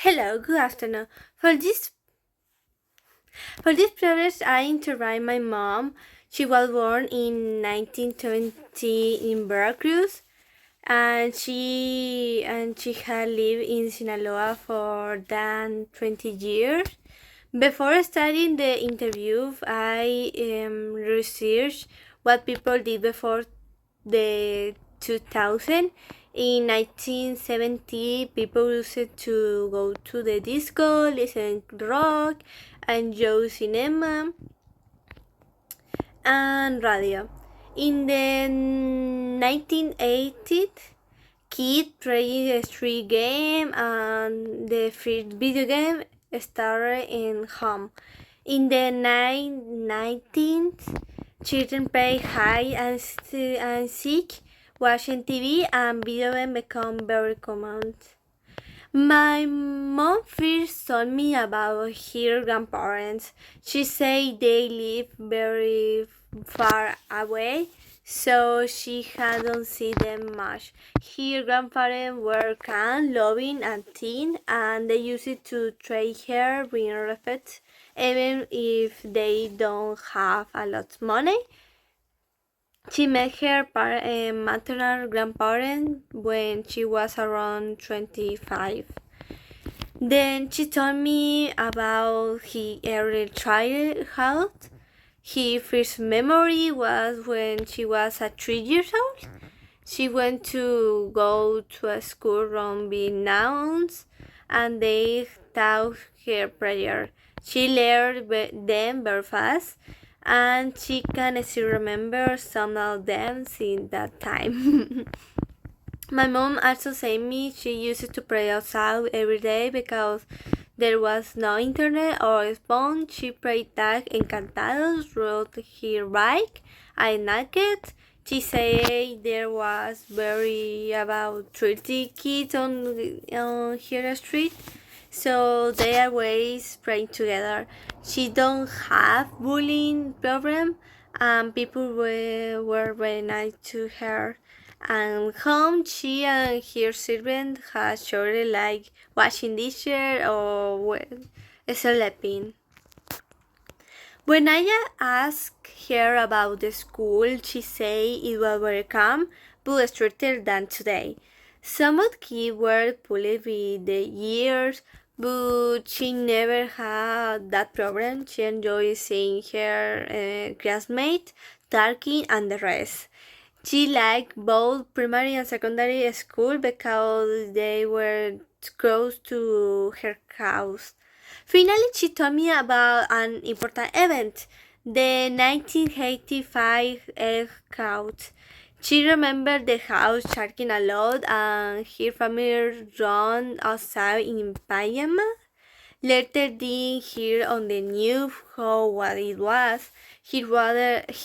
Hello, good afternoon. For this project, I interviewed my mom. She was born in 1920 in Veracruz, and she had lived in Sinaloa for than 20 years. Before starting the interview, I researched what people did before the 2000. In 1970, people used to go to the disco, listen to rock, enjoy cinema and radio. In the 1980s, kids played a street game, and the first video game started in home. In the 1990s, children play hide and seek, watching TV, and video games become very common. My mom first told me about her grandparents. She said they live very far away, so she hadn't seen them much. Her grandparents were kind, loving, and thin, and they used to treat her with respect, even if they don't have a lot of money. She met her maternal grandparents when she was around 25. Then she told me about his early childhood. His first memory was when she was at 3 years old. She went to go to a school run by nuns, and they taught her prayer. She learned them very fast, and she can still remember some of them since that time. My mom also said me she used to pray outside every day because there was no internet or phone. She prayed tag encantados, rode her bike at night. She said there was very about 30 kids on her street, so they always praying together. She don't have bullying problem, and people were very nice to her. And home, she and her servant had chores like washing dishes or sleeping. When I asked her about the school, she said it was very calm but stricter than today. Some of the kids were bullied with the years, but she never had that problem. She enjoyed seeing her classmates, talking, and the rest. She liked both primary and secondary school because they were close to her house. Finally, she told me about an important event, the 1985 egg count. She remembered the house shaking a lot and her family run outside in pajama. Later did hear on the news how what it was. His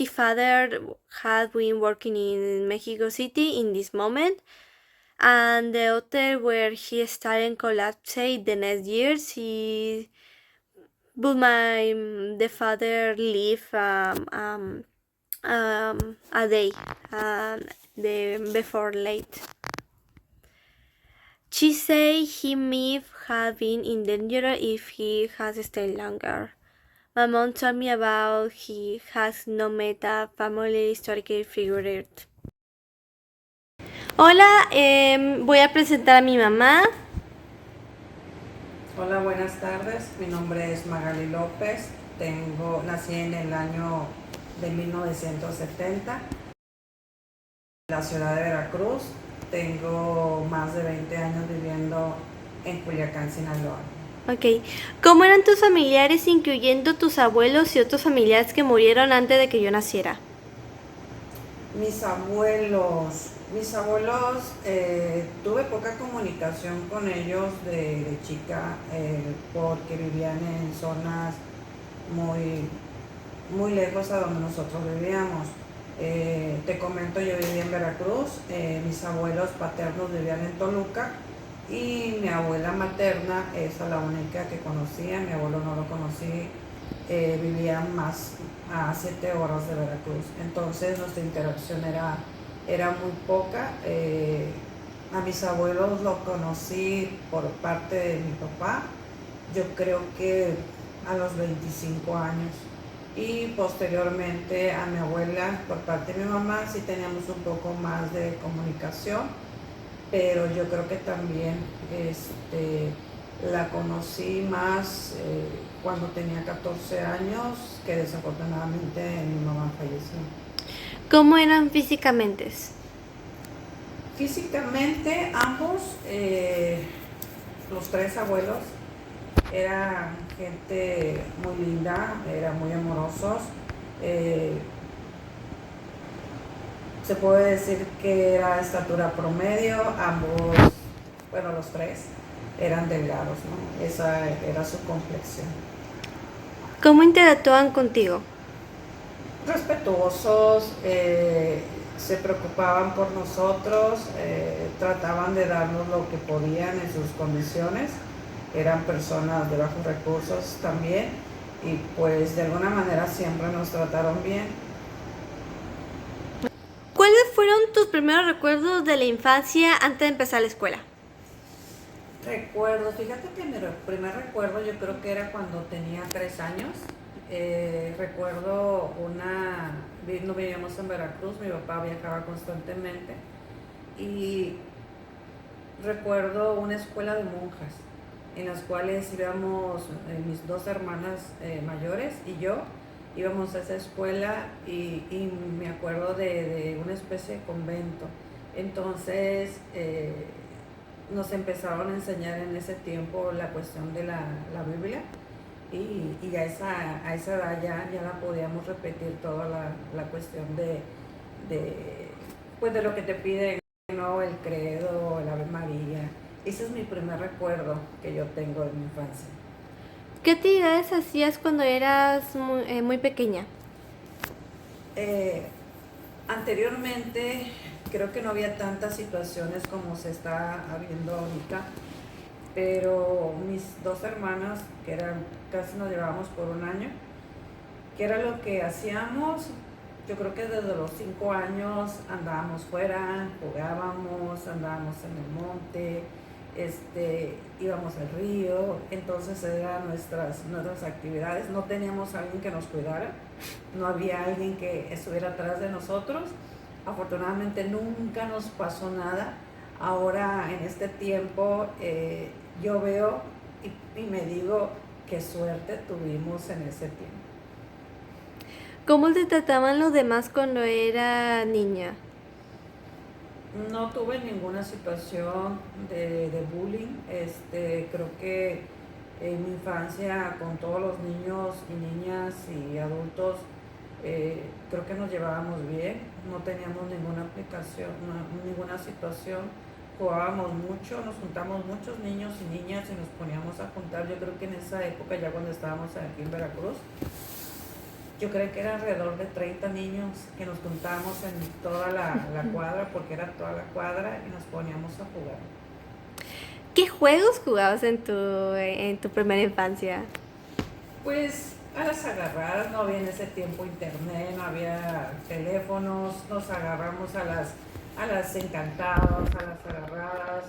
father had been working in Mexico City in this moment, and the hotel where he started collapsed the next year. But the father leave a day the before late. She said he may have been in danger if he has stayed longer. My mom told me about he has not met a family historical figure. Hola, voy a presentar a mi mamá. Hola, buenas tardes. Mi nombre es Magali López. Nací en el año de 1970 en la ciudad de Veracruz. Tengo más de 20 años viviendo en Culiacán, Sinaloa. Ok. ¿Cómo eran tus familiares, incluyendo tus abuelos y otros familiares que murieron antes de que yo naciera? Mis abuelos, tuve poca comunicación con ellos de chica porque vivían en zonas muy, muy lejos a donde nosotros vivíamos. Te comento, yo vivía en Veracruz, mis abuelos paternos vivían en Toluca y mi abuela materna es la única que conocía, mi abuelo no lo conocí, vivía más a 7 horas de Veracruz, entonces nuestra interacción era muy poca. A mis abuelos lo conocí por parte de mi papá, yo creo que a los 25 años. Y posteriormente a mi abuela por parte de mi mamá sí teníamos un poco más de comunicación, pero yo creo que también la conocí más cuando tenía 14 años, que desafortunadamente mi mamá falleció. ¿Cómo eran físicamente? Físicamente ambos, los tres abuelos, eran gente muy linda, eran muy amorosos. Se puede decir que era estatura promedio, ambos, bueno, los tres eran delgados, ¿no? Esa era su complexión. ¿Cómo interactúan contigo? Respetuosos, se preocupaban por nosotros, trataban de darnos lo que podían en sus condiciones. Eran personas de bajos recursos también y pues de alguna manera siempre nos trataron bien. ¿Cuáles fueron tus primeros recuerdos de la infancia antes de empezar la escuela? Recuerdo, fíjate que mi primer recuerdo yo creo que era cuando tenía 3 años. Recuerdo no vivíamos en Veracruz, mi papá viajaba constantemente y recuerdo una escuela de monjas en las cuales íbamos mis dos hermanas mayores y yo íbamos a esa escuela y me acuerdo de una especie de convento. Entonces nos empezaron a enseñar en ese tiempo la cuestión de la Biblia y a esa edad ya la podíamos repetir toda la cuestión pues de lo que te piden, ¿no? El credo, el Ave María. Ese es mi primer recuerdo que yo tengo de mi infancia. ¿Qué actividades hacías cuando eras muy pequeña? Anteriormente creo que no había tantas situaciones como se está habiendo ahorita, pero mis dos hermanas, que casi nos llevábamos por un año, ¿qué era lo que hacíamos? Yo creo que desde los 5 años andábamos fuera, jugábamos, andábamos en el monte, íbamos al río, entonces eran nuestras actividades. No teníamos a alguien que nos cuidara, no había alguien que estuviera atrás de nosotros. Afortunadamente nunca nos pasó nada. Ahora en este tiempo yo veo y me digo qué suerte tuvimos en ese tiempo. ¿Cómo te trataban los demás cuando era niña? No tuve ninguna situación de bullying. Creo que en mi infancia con todos los niños y niñas y adultos creo que nos llevábamos bien, no teníamos ninguna aplicación, ninguna situación, jugábamos mucho, nos juntamos muchos niños y niñas y nos poníamos a juntar. Yo creo que en esa época, ya cuando estábamos aquí en Veracruz, yo creo que era alrededor de 30 niños que nos juntábamos en toda la cuadra, porque era toda la cuadra, y nos poníamos a jugar. ¿Qué juegos jugabas en tu primera infancia? Pues a las agarradas, no había en ese tiempo internet, no había teléfonos, nos agarramos a las encantadas, a las agarradas,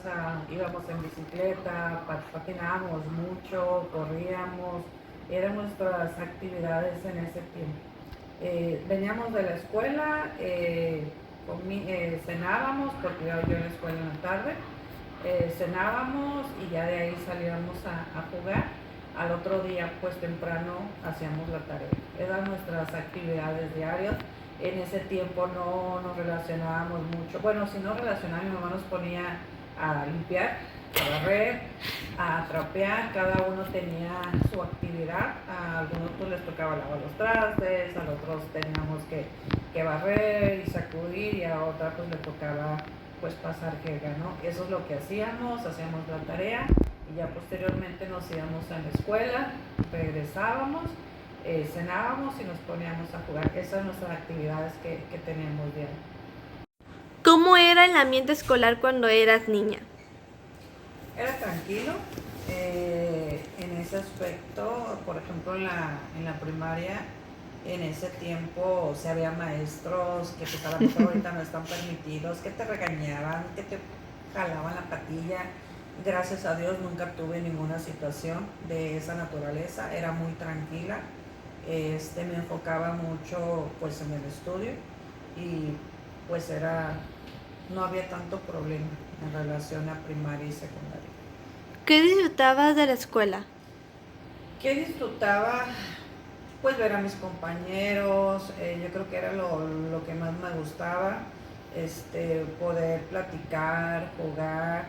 íbamos en bicicleta, patinábamos mucho, corríamos, eran nuestras actividades en ese tiempo. Veníamos de la escuela, cenábamos, porque iba yo a la escuela en la tarde, cenábamos y ya de ahí salíamos a jugar. Al otro día, pues temprano, hacíamos la tarea. Eran nuestras actividades diarias. En ese tiempo no nos relacionábamos mucho. Bueno, si no relacionábamos, mi mamá nos ponía a limpiar, a barrer, a trapear. Cada uno tenía su actividad. A algunos pues les tocaba lavar los trastes, a otros teníamos que barrer y sacudir, y a otra pues le tocaba pues pasar jerga, ¿no? Eso es lo que hacíamos la tarea. Y ya posteriormente nos íbamos a la escuela, regresábamos, cenábamos y nos poníamos a jugar. Esas son nuestras actividades que teníamos diario. ¿Cómo era el ambiente escolar cuando eras niña? Era tranquilo, en ese aspecto. Por ejemplo, en la primaria, en ese tiempo, o había maestros que pues a lo mejor ahorita no están permitidos, que te regañaban, que te jalaban la patilla. Gracias a Dios nunca tuve ninguna situación de esa naturaleza, era muy tranquila. Me enfocaba mucho pues en el estudio y pues no había tanto problema en relación a primaria y secundaria. ¿Qué disfrutabas de la escuela? ¿Qué disfrutaba? Pues ver a mis compañeros, yo creo que era lo que más me gustaba, poder platicar, jugar,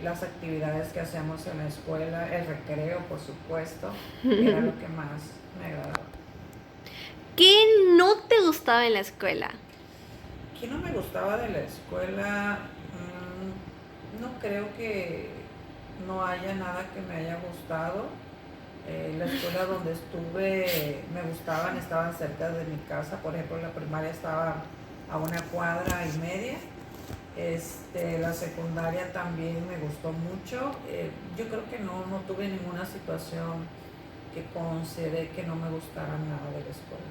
las actividades que hacíamos en la escuela, el recreo, por supuesto, era lo que más me agradaba. ¿Qué no te gustaba en la escuela? ¿Qué no me gustaba de la escuela? No creo que no haya nada que me haya gustado. La escuela donde estuve me gustaban, estaban cerca de mi casa. Por ejemplo, la primaria estaba a 1,5 cuadras. La secundaria también me gustó mucho. Yo creo que no tuve ninguna situación que consideré que no me gustara nada de la escuela.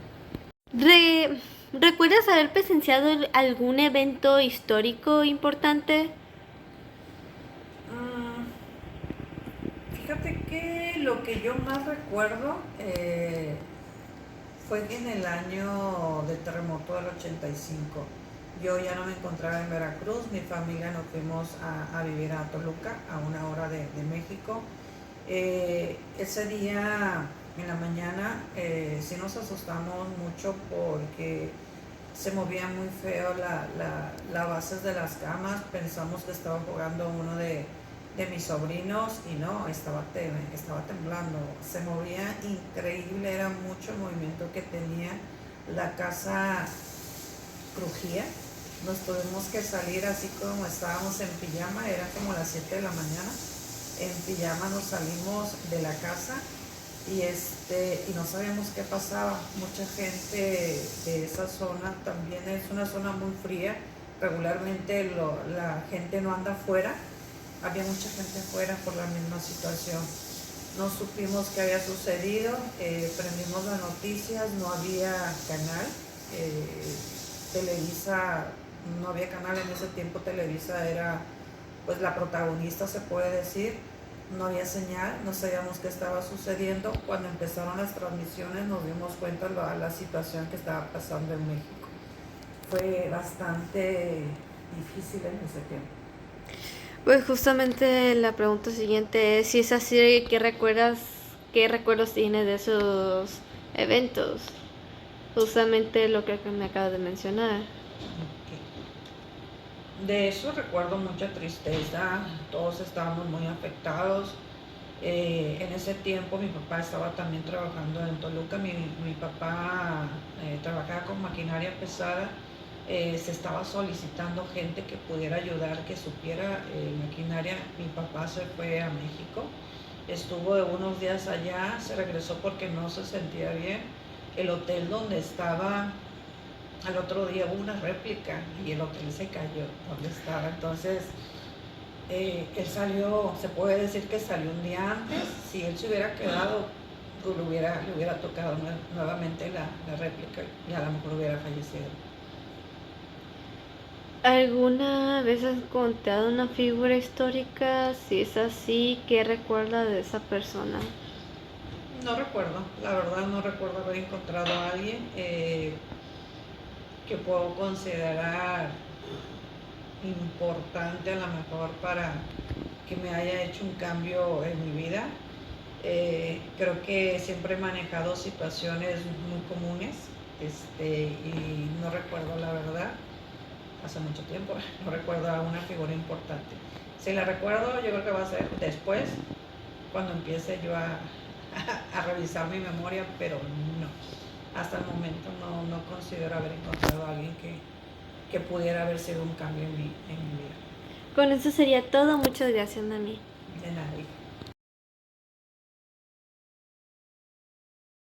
¿Recuerdas haber presenciado algún evento histórico importante? Fíjate que lo que yo más recuerdo fue en el año del terremoto del 85. Yo ya no me encontraba en Veracruz, mi familia nos fuimos a vivir a Toluca, a 1 hora de México. Ese día en la mañana sí nos asustamos mucho porque se movía muy feo la bases de las camas. Pensamos que estaba jugando uno de mis sobrinos y no, estaba temblando. Se movía increíble, era mucho el movimiento que tenía. La casa crujía. Nos tuvimos que salir así como estábamos en pijama, era como las 7 de la mañana. En pijama nos salimos de la casa y no sabíamos qué pasaba. Mucha gente de esa zona, también es una zona muy fría, regularmente la gente no anda afuera, había mucha gente afuera por la misma situación. No supimos qué había sucedido, prendimos las noticias, no había canal, Televisa, no había canal en ese tiempo. Televisa era pues la protagonista, se puede decir. No había señal, no sabíamos qué estaba sucediendo. Cuando empezaron las transmisiones nos dimos cuenta de la situación que estaba pasando en México. Fue bastante difícil en ese tiempo. Pues justamente la pregunta siguiente es si es así, qué recuerdos tienes de esos eventos? Justamente lo que me acabas de mencionar. De eso recuerdo mucha tristeza, todos estábamos muy afectados. En ese tiempo mi papá estaba también trabajando en Toluca. Mi papá trabajaba con maquinaria pesada. Se estaba solicitando gente que pudiera ayudar, que supiera maquinaria. Mi papá se fue a México, estuvo unos días allá, se regresó porque no se sentía bien. El hotel donde estaba, al otro día hubo una réplica y el hotel se cayó donde estaba. Entonces él salió, se puede decir que salió un día antes. Si él se hubiera quedado, pues le hubiera tocado nuevamente la réplica y a lo mejor hubiera fallecido. ¿Alguna vez has encontrado una figura histórica? Si es así, ¿qué recuerdas de esa persona? No recuerdo, la verdad no recuerdo haber encontrado a alguien que puedo considerar importante a lo mejor para que me haya hecho un cambio en mi vida. Creo que siempre he manejado situaciones muy comunes, y no recuerdo la verdad, hace mucho tiempo, no recuerdo a una figura importante. Si la recuerdo, yo creo que va a ser después, cuando empiece yo a revisar mi memoria, pero no. Hasta el momento no considero haber encontrado a alguien que pudiera haber sido un cambio en mi vida. Con eso sería todo. Muchas gracias, Nami. De nadie.